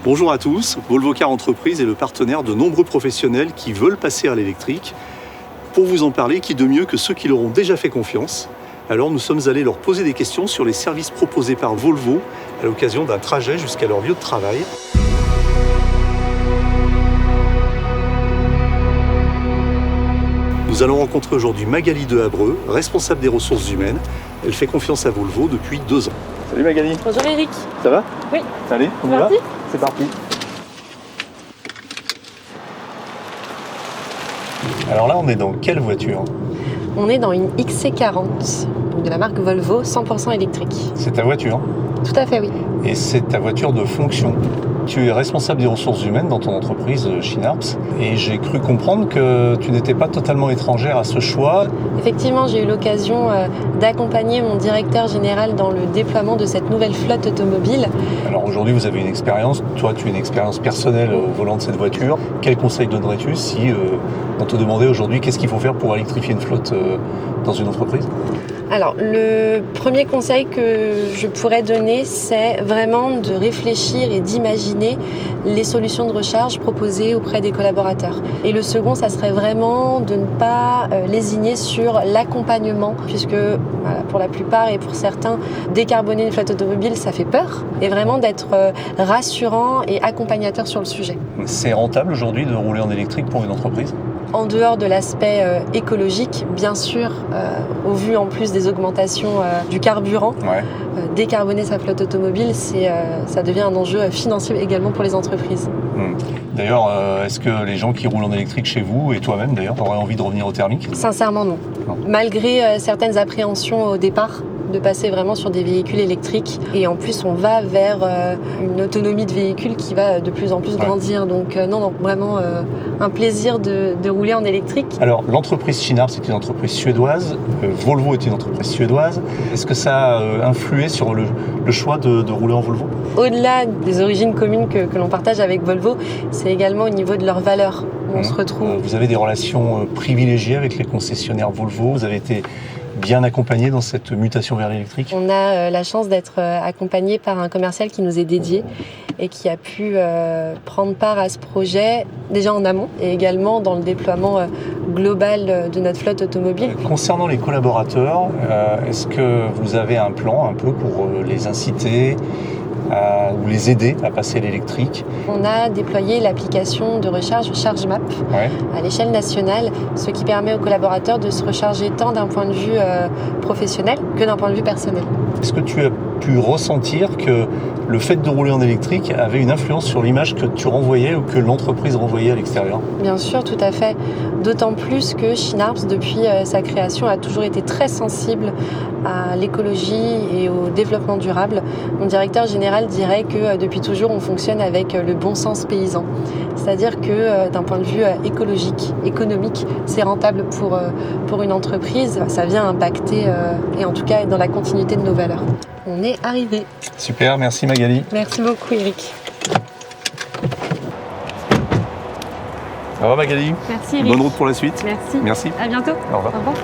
Bonjour à tous, Volvo Car Entreprise est le partenaire de nombreux professionnels qui veulent passer à l'électrique. Pour vous en parler, qui de mieux que ceux qui leur ont déjà fait confiance? Alors nous sommes allés leur poser des questions sur les services proposés par Volvo à l'occasion d'un trajet jusqu'à leur lieu de travail. Nous allons rencontrer aujourd'hui Magali de Habreux, responsable des ressources humaines. Elle fait confiance à Volvo depuis 2 ans. Salut Magali. Bonjour Eric. Ça va? Oui. Allez, on y va? C'est parti. Alors là, on est dans quelle voiture? On est dans une XC40 de la marque Volvo, 100% électrique. C'est ta voiture? Tout à fait, oui. Et c'est ta voiture de fonction. Tu es responsable des ressources humaines dans ton entreprise Schinarps et j'ai cru comprendre que tu n'étais pas totalement étrangère à ce choix. Effectivement, j'ai eu l'occasion d'accompagner mon directeur général dans le déploiement de cette nouvelle flotte automobile. Alors aujourd'hui, vous avez une expérience, toi tu as une expérience personnelle au volant de cette voiture. Quel conseil donnerais-tu si on te demandait aujourd'hui qu'est-ce qu'il faut faire pour électrifier une flotte dans une entreprise? Alors, le premier conseil que je pourrais donner, c'est vraiment de réfléchir et d'imaginer les solutions de recharge proposées auprès des collaborateurs. Et le second, ça serait vraiment de ne pas lésigner sur l'accompagnement, puisque voilà, pour la plupart et pour certains, décarboner une flotte automobile, ça fait peur. Et vraiment d'être rassurant et accompagnateur sur le sujet. C'est rentable aujourd'hui de rouler en électrique pour une entreprise? En dehors de l'aspect écologique, bien sûr, au vu en plus des augmentations du carburant, décarboner sa flotte automobile, ça devient un enjeu financier également pour les entreprises. D'ailleurs, est-ce que les gens qui roulent en électrique chez vous, et toi-même d'ailleurs, auraient envie de revenir au thermique? Sincèrement non. Malgré certaines appréhensions au départ, de passer vraiment sur des véhicules électriques. Et en plus, on va vers une autonomie de véhicule qui va de plus en plus grandir. Donc non, vraiment un plaisir de rouler en électrique. Alors, l'entreprise Schinarps est une entreprise suédoise. Volvo est une entreprise suédoise. Est-ce que ça a influé sur le choix de rouler en Volvo? Au-delà des origines communes que l'on partage avec Volvo, c'est également au niveau de leurs valeurs où on se retrouve. Vous avez des relations privilégiées avec les concessionnaires Volvo. Vous avez été bien accompagné dans cette mutation vers l'électrique? On a la chance d'être accompagné par un commercial qui nous est dédié et qui a pu prendre part à ce projet déjà en amont et également dans le déploiement global de notre flotte automobile. Concernant les collaborateurs, est-ce que vous avez un plan un peu pour les inciter ou les aider à passer à l'électrique? On a déployé l'application de recharge ChargeMap à l'échelle nationale, ce qui permet aux collaborateurs de se recharger tant d'un point de vue professionnel que d'un point de vue personnel. Est-ce que tu as pu ressentir que le fait de rouler en électrique avait une influence sur l'image que tu renvoyais ou que l'entreprise renvoyait à l'extérieur? Bien sûr, tout à fait. D'autant plus que Schinarps, depuis sa création, a toujours été très sensible à l'écologie et au développement durable. Mon directeur général dirait que depuis toujours, on fonctionne avec le bon sens paysan. C'est-à-dire que d'un point de vue écologique, économique, c'est rentable pour une entreprise. Ça vient impacter, et en tout cas être dans la continuité de nos valeurs. On est arrivé. Super, merci Magali. Merci beaucoup Eric. Au revoir Magali. Merci Eric. Bonne route pour la suite. Merci. Merci. À bientôt. Au revoir. Au revoir.